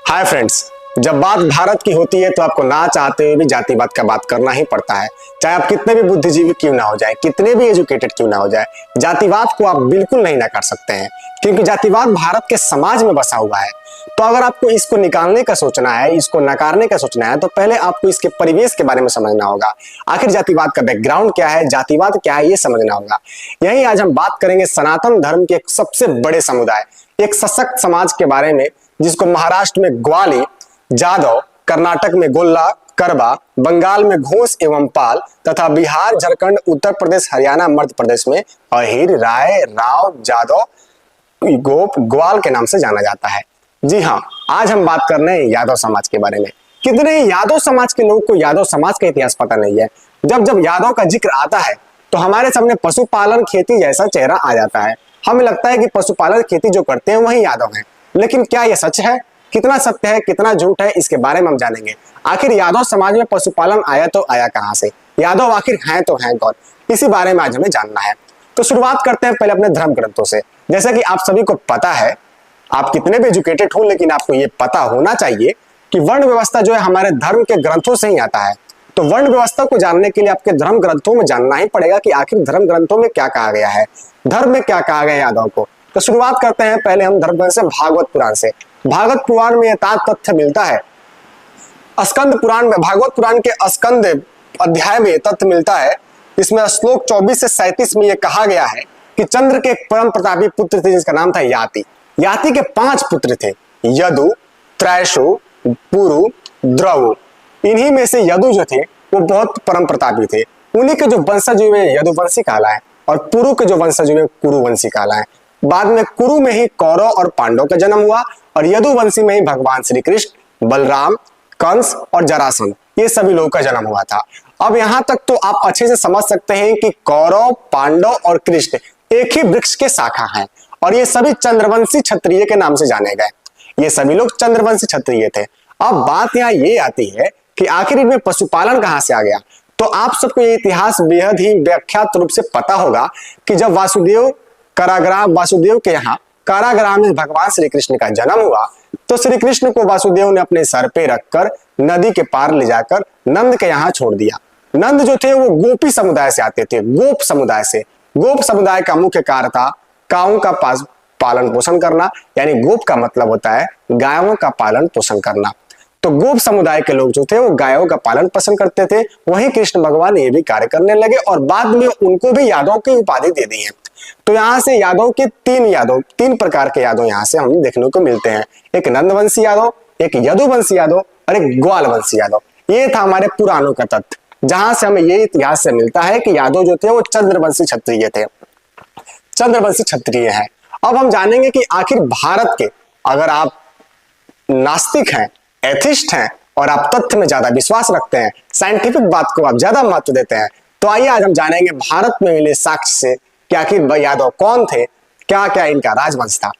Hi friends, जब बात भारत की होती है तो आपको ना चाहते हुए भी जातिवाद का बात करना ही पड़ता है। चाहे आप कितने भी बुद्धिजीवी क्यों ना हो जाए, कितने भी एजुकेटेड क्यों ना हो जाए, जातिवाद को आप बिल्कुल नहीं नकार सकते हैं, क्योंकि जातिवाद भारत के समाज में बसा हुआ है। तो अगर आपको इसको निकालने का सोचना है, इसको नकारने का सोचना है, तो पहले आपको इसके परिवेश के बारे में समझना होगा। आखिर जातिवाद का बैकग्राउंड क्या है, जातिवाद क्या है, ये समझना होगा। यही आज हम बात करेंगे सनातन धर्म के एक सबसे बड़े समुदाय, एक सशक्त समाज के बारे में, जिसको महाराष्ट्र में ग्वाली, जादव, कर्नाटक में गोल्ला, करबा, बंगाल में घोष एवं पाल तथा बिहार, झारखंड, उत्तर प्रदेश, हरियाणा, मध्य प्रदेश में अहिर, राय, राव, जादव, गोप, ग्वाल के नाम से जाना जाता है। जी हाँ, आज हम बात कर रहे हैं यादव समाज के बारे में। कितने यादव समाज के लोगों को यादव समाज का इतिहास पता नहीं है। जब जब यादव का जिक्र आता है तो हमारे सामने पशुपालन खेती जैसा चेहरा आ जाता है। हमें लगता है कि पशुपालन खेती जो करते हैं वही यादव हैं, लेकिन क्या यह सच है? कितना सत्य है, कितना झूठ है, इसके बारे में हम जानेंगे। आखिर यादव समाज में पशुपालन आया तो आया कहां से? यादव आखिर हैं तो हैं कौन? इसी बारे में आज हमें जानना है। तो शुरुआत करते हैं पहले अपने धर्म ग्रंथों से। जैसा कि आप सभी को पता है, आप कितने भी एजुकेटेड हो, लेकिन आपको ये पता होना चाहिए कि वर्ण व्यवस्था जो है हमारे धर्म के ग्रंथों से ही आता है। तो वर्ण व्यवस्था को जानने के लिए आपके धर्म ग्रंथों में जानना ही पड़ेगा कि आखिर धर्म ग्रंथों में क्या कहा गया है, धर्म में क्या कहा गया है यादव को। तो शुरुआत करते हैं पहले हम धर्म ग्रंथ से, भागवत पुराण से। भागवत पुराण में यह तथ्य मिलता है, स्कंद पुराण में, भागवत पुराण के स्कंद अध्याय में तथ्य मिलता है। इसमें श्लोक 24 से 37 में यह कहा गया है कि चंद्र के एक परम प्रतापी पुत्र थे जिसका नाम था याति। याति के 5 पुत्र थे, यदु, त्रैशु, पुरु, द्रव। इन्हीं में से यदु जो थे वो बहुत परम प्रतापी थे। उन्हीं के जो वंशज हुए यदुवंशी कहलाए और पुरु के जो वंशज हुए कुरुवंशी कहलाए। बाद में कुरु में ही कौरव और पांडव का जन्म हुआ और यदुवंशी में ही भगवान श्री कृष्ण, बलराम, कंस और जरासंध, ये सभी लोगों का जन्म हुआ था। अब यहां तक तो आप अच्छे से समझ सकते हैं कि कौरव, पांडव और कृष्ण एक ही वृक्ष के शाखा हैं और ये सभी चंद्रवंशी क्षत्रिय के नाम से जाने गए। ये सभी लोग चंद्रवंशी क्षत्रिय थे। अब बात यहाँ ये आती है कि आखिर इनमें पशुपालन कहां से आ गया। तो आप सबको ये इतिहास बेहद ही व्याख्यात रूप से पता होगा कि जब वासुदेव के यहाँ कारागृह में भगवान श्री कृष्ण का जन्म हुआ तो श्री कृष्ण को वासुदेव ने अपने सर पे रखकर नदी के पार ले जाकर नंद के यहाँ छोड़ दिया। नंद जो थे वो गोपी समुदाय से आते थे, गोप समुदाय से। गोप समुदाय का मुख्य कार्य था गायों का पालन पोषण करना, यानी गोप का मतलब होता है गायों का पालन पोषण करना। तो गोप समुदाय के लोग जो थे वो गायों का पालन पोषण करते थे। वहीं कृष्ण भगवान ये भी कार्य करने लगे और बाद में उनको भी यादव की उपाधि दे दी है। तो यहाँ से यादव के तीन प्रकार के यादव यहाँ से हम देखने को मिलते हैं। एक नंदवंशी यादव, एक यदुवंशी यादव और एक ग्वाल वंशी यादव। ये था हमारे पुराणों का तथ्य, जहां से हमें ये इतिहास से मिलता है कि यादव जो थे वो चंद्रवंशी क्षत्रिय थे, चंद्रवंशी क्षत्रिय है। अब हम जानेंगे कि आखिर भारत के, अगर आप नास्तिक हैं, एथिस्ट हैं और आप तथ्य में ज्यादा विश्वास रखते हैं, साइंटिफिक बात को आप ज्यादा महत्व देते हैं, तो आइए आज हम जानेंगे भारत में मिले साक्ष्य से कि आखिर यादव कौन थे, क्या क्या इनका राजवंश था।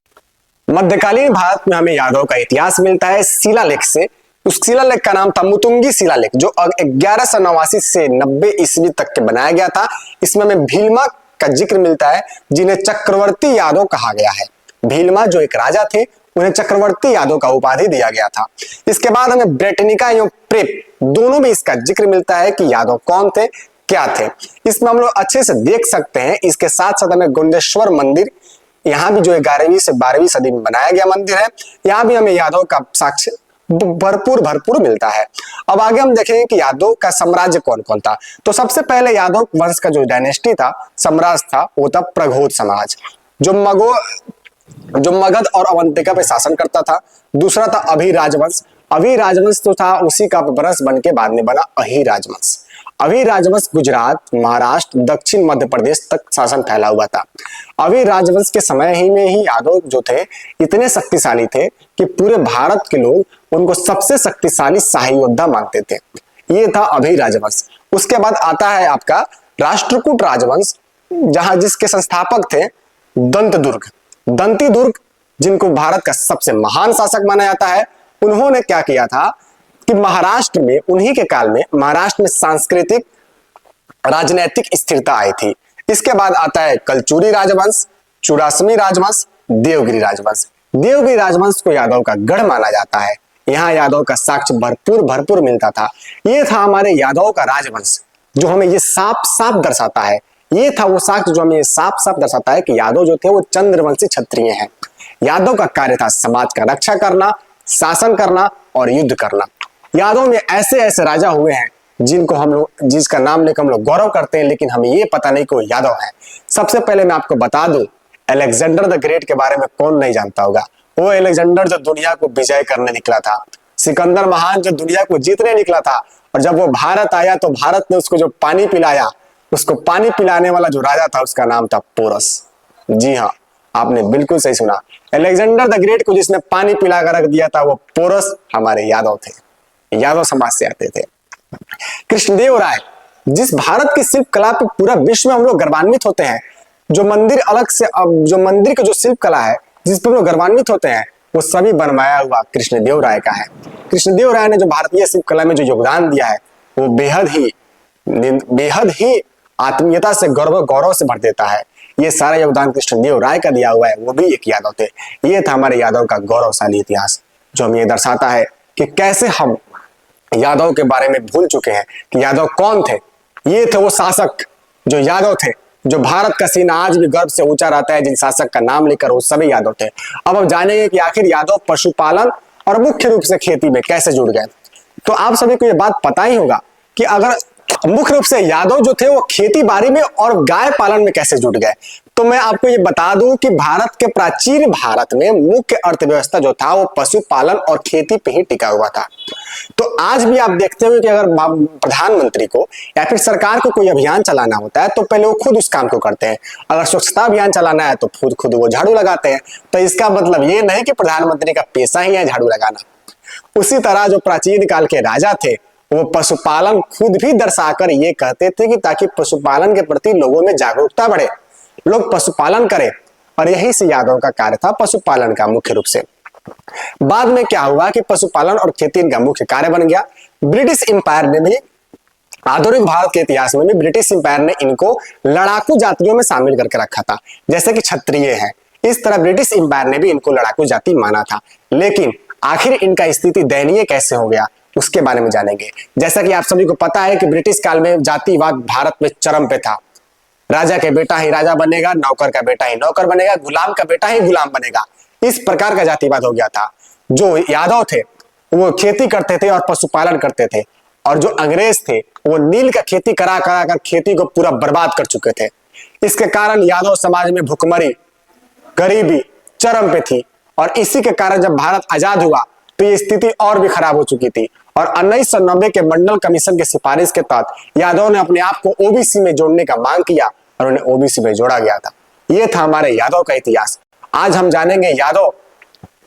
मध्यकालीन भारत में हमें यादव का इतिहास मिलता है शिलालेख से। उस शिलालेख का नाम था मुतुंगी शिलालेख, जो 1189 से 90 ईस्वी तक के बनाया गया था। इसमें हमें भीलमा का जिक्र मिलता है, जिन्हें चक्रवर्ती यादव कहा गया है। भीलमा जो एक राजा थे, उन्हें चक्रवर्ती यादव का उपाधि दिया गया था। इसके बाद हमें ब्रिटेनिका एवं प्रेप दोनों में इसका जिक्र मिलता है कि यादव कौन थे, क्या थे। इसमें हम लोग अच्छे से देख सकते हैं। इसके साथ साथ हमें गुंडेश्वर मंदिर, यहाँ भी जो 11वीं से 12वीं सदी में बनाया गया मंदिर है, यहाँ भी हमें यादव का साक्ष्य भरपूर मिलता है। अब आगे हम देखेंगे कि यादव का साम्राज्य कौन कौन था। तो सबसे पहले यादव वंश का जो डायनेस्टी था, साम्राज्य था, वो था प्रघोद समाज, जो मगध और अवंतिका पे शासन करता था। दूसरा था अभी राजवंश। अभी राजवंश तो था उसी का अपभ्रंश बन के बाद में बना अही राजवंश। अभी राजवंश गुजरात, महाराष्ट्र, दक्षिण मध्य प्रदेश तक शासन फैला हुआ था। अभी राजवंश के समय ही में ही यादव जो थे इतने शक्तिशाली थे कि पूरे भारत के लोग उनको सबसे शक्तिशाली शाही योद्धा मानते थे। ये था अभी राजवंश। उसके बाद आता है आपका राष्ट्रकूट राजवंश, जहां जिसके संस्थापक थे दंती दुर्ग, जिनको भारत का सबसे महान शासक माना जाता है। उन्होंने क्या किया था कि महाराष्ट्र में, उन्हीं के काल में महाराष्ट्र में सांस्कृतिक राजनैतिक स्थिरता आई थी। इसके बाद आता है कलचुरी राजवंश, चुरासमी राजवंश, देवगिरी राजवंश। देवगिरी राजवंश को यादव का गढ़ माना जाता है। यहाँ यादव का साक्ष्य भरपूर भरपूर मिलता था। ये था हमारे यादव का राजवंश, जो हमें ये साफ साफ दर्शाता है। ये था वो साक्ष्य जो हमें ये साफ साफ दर्शाता है कि यादव जो थे वो चंद्रवंशी क्षत्रिय हैं। यादव का कार्य था समाज का रक्षा करना, शासन करना और युद्ध करना। यादव में ऐसे ऐसे राजा हुए हैं जिनको हम लोग, जिसका नाम लेकर हम लोग गौरव करते हैं, लेकिन हमें ये पता नहीं कि वो यादव है। सबसे पहले मैं आपको बता दूं, अलेक्जेंडर द ग्रेट के बारे में कौन नहीं जानता होगा। वो अलेक्जेंडर जो दुनिया को विजय करने निकला था, सिकंदर महान जो दुनिया को जीतने निकला था, और जब वो भारत आया तो भारत ने उसको जो पानी पिलाया, उसको पानी पिलाने वाला जो राजा था उसका नाम था पोरस। जी हाँ, आपने बिल्कुल सही सुना। अलेक्जेंडर द ग्रेट को जिसने पानी पिला कर रख दिया था वो पोरस हमारे यादव थे, यादव समाज से आते थे। कृष्णदेव राय, जिस भारत की शिल्प कला पे पूरा विश्व में हम लोग गर्वान्वित होते हैं, जो मंदिर अलग से, अब जो मंदिर की जो शिल्प कला है जिस पर हम लोग गर्वान्वित होते हैं, वो सभी बनवाया हुआ कृष्णदेव राय का है। कृष्णदेव राय ने जो भारतीय शिल्प कला में जो योगदान दिया है वो बेहद ही आत्मीयता से गौरव से भर देता है। ये सारा योगदान कृष्णदेव राय का दिया हुआ है, वो भी एक यादव थे। ये था हमारे यादव का गौरवशाली इतिहास, जो हमें ये दर्शाता है कि कैसे हम यादव के बारे में भूल चुके हैं कि यादव कौन थे। ये थे वो शासक जो यादव थे, जो भारत का सीना आज भी गर्व से ऊंचा रहता है, जिन शासक का नाम लेकर वो सभी यादव थे। अब हम जानेंगे कि आखिर यादव पशुपालन और मुख्य रूप से खेती में कैसे जुड़ गए। तो आप सभी को ये बात पता ही होगा कि अगर मुख्य रूप से यादव जो थे वो खेती बाड़ी में और गाय पालन में कैसे जुट गए। तो मैं आपको ये बता दूं कि भारत के प्राचीन भारत में मुख्य अर्थव्यवस्था जो था वो पशुपालन और खेती पे ही टिका हुआ था। तो आज भी आप देखते हो कि अगर प्रधानमंत्री को या फिर सरकार को कोई अभियान चलाना होता है तो पहले वो खुद उस काम को करते हैं। अगर स्वच्छता अभियान चलाना है तो खुद वो झाड़ू लगाते हैं। तो इसका मतलब ये नहीं कि प्रधानमंत्री का पेशा ही है झाड़ू लगाना। उसी तरह जो प्राचीन काल के राजा थे वो पशुपालन खुद भी दर्शाकर ये कहते थे कि ताकि पशुपालन के प्रति लोगों में जागरूकता बढ़े, लोग पशुपालन करें। और यही से यादव का कार्य था पशुपालन का मुख्य रूप से। बाद में क्या हुआ कि पशुपालन और खेती इनका मुख्य कार्य बन गया। ब्रिटिश एम्पायर ने भी, आधुनिक भारत के इतिहास में भी ब्रिटिश एम्पायर ने इनको लड़ाकू जातियों में शामिल करके रखा था, जैसे कि क्षत्रिय है। इस तरह ब्रिटिश एम्पायर ने भी इनको लड़ाकू जाति माना था। लेकिन आखिर इनका स्थिति दयनीय कैसे हो गया उसके बारे में जानेंगे। जैसा कि आप सभी को पता है कि ब्रिटिश काल में जातिवाद भारत में चरम पे था। राजा के बेटा ही राजा बनेगा, नौकर का बेटा ही नौकर बनेगा, गुलाम का बेटा ही गुलाम बनेगा। इस प्रकार का जातिवाद हो गया था। जो यादव थे वो खेती करते थे और पशुपालन करते थे, और जो अंग्रेज थे वो नील का खेती करा कर खेती को पूरा बर्बाद कर चुके थे। इसके कारण यादव समाज में भुखमरी, गरीबी चरम पे थी। और इसी के कारण जब भारत आजाद हुआ तो ये स्थिति और भी खराब हो चुकी थी। और 1990 के मंडल कमीशन की सिफारिश के तहत यादव ने अपने आप को ओबीसी में जोड़ने का मांग किया और उन्हें ओबीसी में जोड़ा गया था। ये था हमारे यादव का इतिहास। आज हम जानेंगे यादव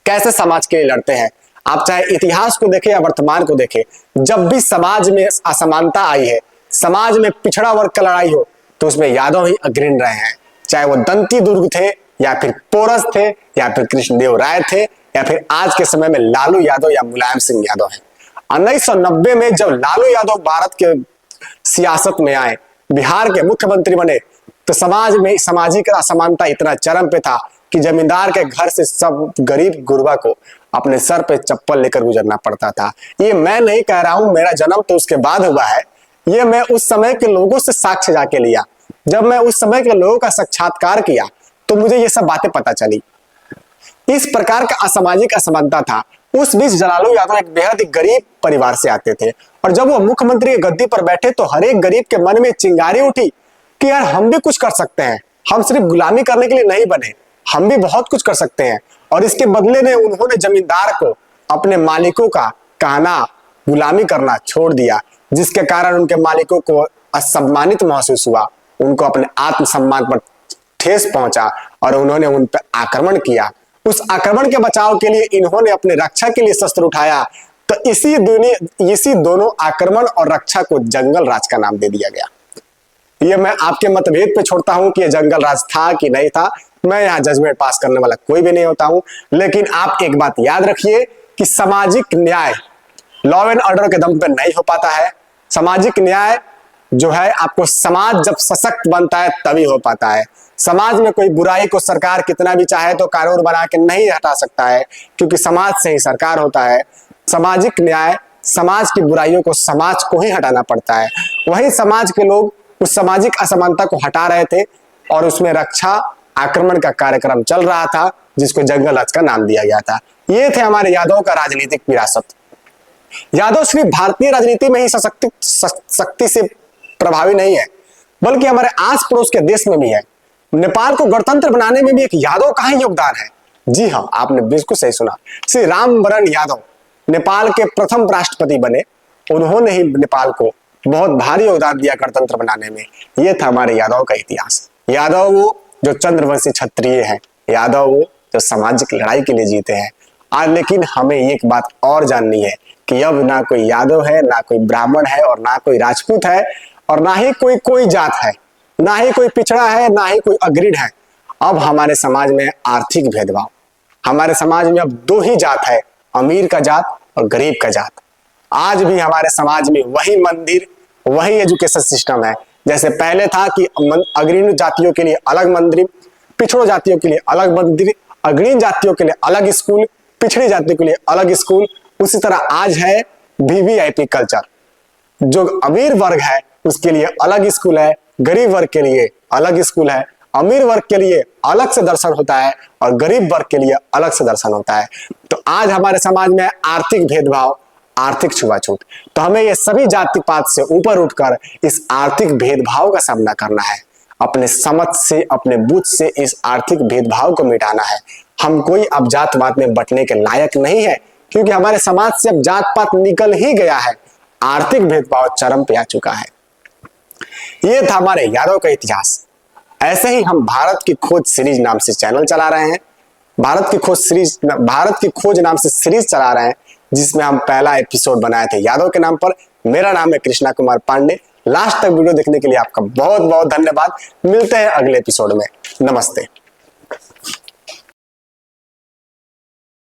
कैसे समाज के लिए लड़ते हैं। आप चाहे इतिहास को देखें या वर्तमान को देखें, जब भी समाज में असमानता आई है, समाज में पिछड़ा वर्ग का लड़ाई हो, तो उसमें यादव ही अग्रणी रहे हैं। चाहे वो दंती दुर्ग थे या फिर पोरस थे या फिर कृष्णदेव राय थे या फिर आज के समय में लालू यादव या मुलायम सिंह यादव हैं। 1990 में जब लालू यादव भारत के सियासत में आए, बिहार के मुख्यमंत्री बने, तो समाज में सामाजिक असमानता इतना चरम पे था कि जमींदार के घर से सब गरीब गुरबा को अपने सर पे चप्पल लेकर गुजरना पड़ता था। ये मैं नहीं कह रहा हूं, मेरा जन्म तो उसके बाद हुआ है। ये मैं उस समय के लोगों से साक्ष्य जाके लिया। जब मैं उस समय के लोगों का साक्षात्कार किया तो मुझे ये सब बातें पता चली। इस प्रकार का असामाजिक असमानता था। उस बीच लालू यादव एक बेहद ही गरीब परिवार से आते थे, और जब वो मुख्यमंत्री की गद्दी पर बैठे तो हर एक गरीब के मन में चिंगारी उठी कि यार हम भी कुछ कर सकते हैं, हम सिर्फ गुलामी करने के लिए नहीं बने, हम भी बहुत कुछ कर सकते हैं। और इसके बदले में उन्होंने जमींदार को, अपने मालिकों का कहना, गुलामी करना छोड़ दिया, जिसके कारण उनके मालिकों को असम्मानित महसूस हुआ, उनको अपने आत्मसम्मान पर ठेस पहुंचा और उन्होंने उन पर आक्रमण किया। उस आक्रमण के बचाव के लिए इन्होंने अपने रक्षा के लिए शस्त्र उठाया। तो इसी दोनों आक्रमण और रक्षा को जंगल राज का नाम दे दिया गया। ये मैं आपके मतभेद पे छोड़ता हूं कि ये जंगल राज था कि नहीं था। मैं यहाँ जजमेंट पास करने वाला कोई भी नहीं होता हूं। लेकिन आप एक बात याद रखिए कि सामाजिक न्याय लॉ एंड ऑर्डर के दम पे नहीं हो पाता है। सामाजिक न्याय जो है आपको समाज जब सशक्त बनता है तभी हो पाता है। समाज में कोई बुराई को सरकार कितना भी चाहे तो कानून बना के नहीं हटा सकता है, क्योंकि समाज से ही सरकार होता है। सामाजिक न्याय, समाज की बुराइयों को समाज को ही हटाना पड़ता है। वही समाज के लोग उस सामाजिक असमानता को हटा रहे थे और उसमें रक्षा आक्रमण का कार्यक्रम चल रहा था, जिसको जंगल राज का नाम दिया गया था। ये थे हमारे यादव का राजनीतिक विरासत। यादव सिर्फ भारतीय राजनीति में ही शक्ति से प्रभावी नहीं है, बल्कि हमारे आस पड़ोस के देश में भी है। नेपाल को गणतंत्र बनाने में भी एक यादव का ही योगदान है। जी हाँ, आपने बिल्कुल सही सुना। श्री रामवरण यादव नेपाल के प्रथम राष्ट्रपति बने। उन्होंने ही नेपाल को बहुत भारी योगदान दिया गणतंत्र बनाने में। यह था हमारे यादव का इतिहास। यादव वो जो चंद्रवंशी क्षत्रिय हैं, यादव वो जो सामाजिक लड़ाई के लिए जीते हैं। आज लेकिन हमें एक बात और जाननी है कि अब ना कोई यादव है, ना कोई ब्राह्मण है, और ना कोई राजपूत है, और ना ही कोई जात है, ना ही कोई पिछड़ा है, ना ही कोई अग्रणी है। अब हमारे समाज में आर्थिक भेदभाव। हमारे समाज में अब दो ही जात है, अमीर का जात और गरीब का जात। आज भी हमारे समाज में वही मंदिर, वही एजुकेशन सिस्टम है जैसे पहले था कि अग्रणी जातियों के लिए अलग मंदिर, पिछड़ों जातियों के लिए अलग मंदिर, अग्रणी जातियों के लिए अलग स्कूल, पिछड़ी जातियों के लिए अलग स्कूल। उसी तरह आज है वीवीआईपी कल्चर। जो अमीर वर्ग है उसके लिए अलग स्कूल है, गरीब वर्ग के लिए अलग स्कूल है। अमीर वर्ग के लिए अलग से दर्शन होता है और गरीब वर्ग के लिए अलग से दर्शन होता है। तो आज हमारे समाज में आर्थिक भेदभाव, आर्थिक छुआछूत। तो हमें ये सभी जाति पात से ऊपर उठकर इस आर्थिक भेदभाव का सामना करना है। अपने समझ से, अपने बुझ से इस आर्थिक भेदभाव को मिटाना है। हम कोई अब जात पात में बंटने के लायक नहीं है, क्योंकि हमारे समाज से अब जात पात निकल ही गया है। आर्थिक भेदभाव चरम पे आ चुका है। ये था हमारे यादव का इतिहास। ऐसे ही हम भारत की खोज सीरीज नाम से चैनल चला रहे हैं। भारत की खोज नाम से सीरीज चला रहे हैं, जिसमें हम पहला एपिसोड बनाए थे यादव के नाम पर। मेरा नाम है कृष्णा कुमार पांडे। लास्ट तक वीडियो देखने के लिए आपका बहुत बहुत धन्यवाद। मिलते हैं अगले एपिसोड में। नमस्ते।